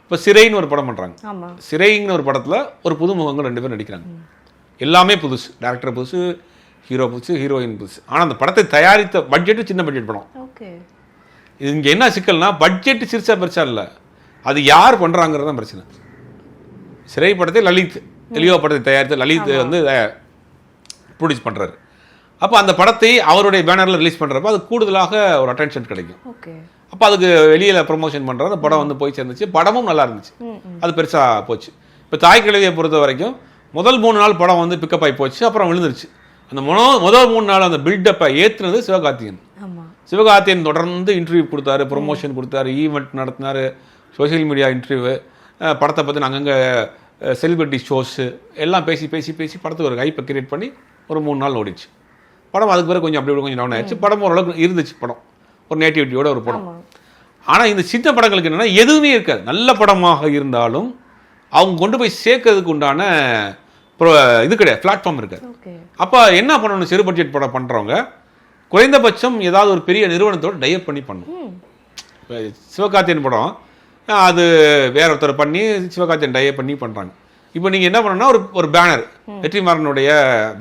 இப்போ சிறைன்னு ஒரு படம் பண்ணுறாங்க. ஆமா. சிறைன்னு ஒரு படத்தில் ஒரு புதுமுகங்கள் 2 பேர் நடிக்கிறாங்க. எல்லாமே புதுசு, டேரக்டர் புதுசு, ஹீரோ புதுசு, ஹீரோயின் புதுசு. ஆனால் அந்த படத்தை தயாரித்த பட்ஜெட்டு சின்ன பட்ஜெட் படம். ஓகே. இது இங்கே என்ன சிக்கல்னா பட்ஜெட் சிறுசா பெருசா இல்லை, அது யார் பண்ணுறாங்கிறது தான் பிரச்சனை. சிறை படத்தை லலித், எலியோ படத்தை தயாரித்த லலித் வந்து ப்ரொடியூஸ் பண்ணுறாரு. அப்போ அந்த படத்தை அவருடைய பேனரில் ரிலீஸ் பண்ணுறப்ப அது கூடுதலாக ஒரு அட்டென்ஷன் கிடைக்கும். ஓகே. அப்போ அதுக்கு வெளியில் ப்ரொமோஷன் பண்ணுறது, அந்த படம் வந்து போய் சேர்ந்துச்சு, படமும் நல்லா இருந்துச்சு, அது பெருசாக போச்சு. இப்போ தாய் கிழவியை பொறுத்த வரைக்கும் முதல் 3 நாள் படம் வந்து பிக்கப் ஆகி போச்சு, அப்புறம் விழுந்துருச்சு. அந்த முதல் 3 நாள் அந்த பில்டப்பை ஏற்றுனது சிவகார்த்திகேயன். சிவகார்த்திகேயன் தொடர்ந்து இன்டர்வியூ கொடுத்தாரு, ப்ரொமோஷன் கொடுத்தாரு, ஈவெண்ட் நடத்தினார், சோஷியல் மீடியா இன்டர்வியூ, படத்தை பற்றி அங்கங்கே செலிபிரிட்டி ஷோஸு எல்லாம் பேசி பேசி பேசி படத்துக்கு ஒரு ஹைப்பை கிரியேட் பண்ணி ஒரு 3 நாள் ஓடிச்சு படம். அதுக்கு பிறகு கொஞ்சம் அப்படி கொஞ்சம் டவுன் ஆயிடுச்சு. படம் ஓரளவுக்கு இருந்துச்சு, படம் ஒரு நேட்டிவிட்டியோட ஒரு படம். ஆனால் இந்த சின்ன படங்களுக்கு என்னென்னா எதுவுமே இருக்காது. நல்ல படமாக இருந்தாலும் அவங்க கொண்டு போய் சேர்க்கறதுக்கு உண்டான இது கிடையாது, பிளாட்ஃபார்ம் இருக்காது. அப்போ என்ன பண்ணணும், சிறு பட்ஜெட் படம் பண்ணுறவங்க குறைந்தபட்சம் ஏதாவது ஒரு பெரிய நிறுவனத்தோடு டைப் பண்ணி பண்ணணும். இப்போ சிவகார்த்திகேயன் படம் அது வேற ஒருத்தர் பண்ணி சிவகார்த்திகேயன் டைப் பண்ணி பண்ணுறாங்க. இப்போ நீங்கள் என்ன பண்ணணும்னா ஒரு பேனர், வெற்றிமாறனுடைய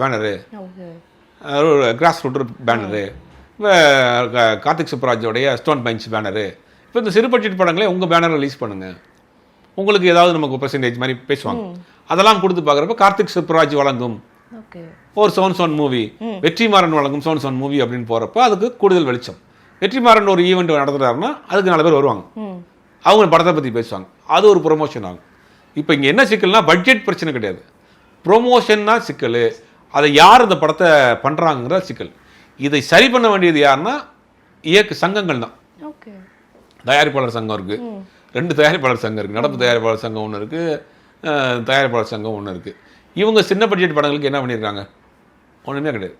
banner, grass root banner, Karthik சுப்ராஜோடைய ஸ்டோன் பெஞ்ச் பேனரு. இப்போ இந்த சிறு பட்ஜெட் படங்களே உங்கள் பேனர் ரிலீஸ் பண்ணுங்கள், உங்களுக்கு ஏதாவது நமக்கு பெர்சன்டேஜ் மாதிரி பேசுவாங்க. அதெல்லாம் கொடுத்து பார்க்குறப்ப கார்த்திக் சுப்ராஜ் வழங்கும் ஒரு சோன் மூவி, வெற்றிமாறன் வழங்கும் சோன் மூவி அப்படின்னு போகிறப்ப அதுக்கு கூடுதல் வெளிச்சம். வெற்றிமாறன் ஒரு ஈவெண்ட் நடத்துகிறாருன்னா அதுக்கு 4 பேர் வருவாங்க, அவங்க படத்தை பற்றி பேசுவாங்க, அது ஒரு ப்ரொமோஷன் ஆகும். இப்போ இங்கே என்ன சிக்கல்னா பட்ஜெட் பிரச்சனை கிடையாது, ப்ரொமோஷன் தான் சிக்கல். அதை யார் இந்த படத்தை பண்ணுறாங்கிற சிக்கல். இதை சரி பண்ண வேண்டியது யாருன்னா சங்கங்கள் தான். தயாரிப்பாளர் சங்கம் இருக்குது, 2 தயாரிப்பாளர் சங்கம் இருக்குது, நடப்பு தயாரிப்பாளர் சங்கம் ஒன்று இருக்குது, தயாரிப்பாளர் சங்கம் ஒன்று இருக்குது. இவங்க சின்ன பட்ஜெட் படங்களுக்கு என்ன பண்ணியிருக்காங்க, ஒன்றுமே கிடையாது.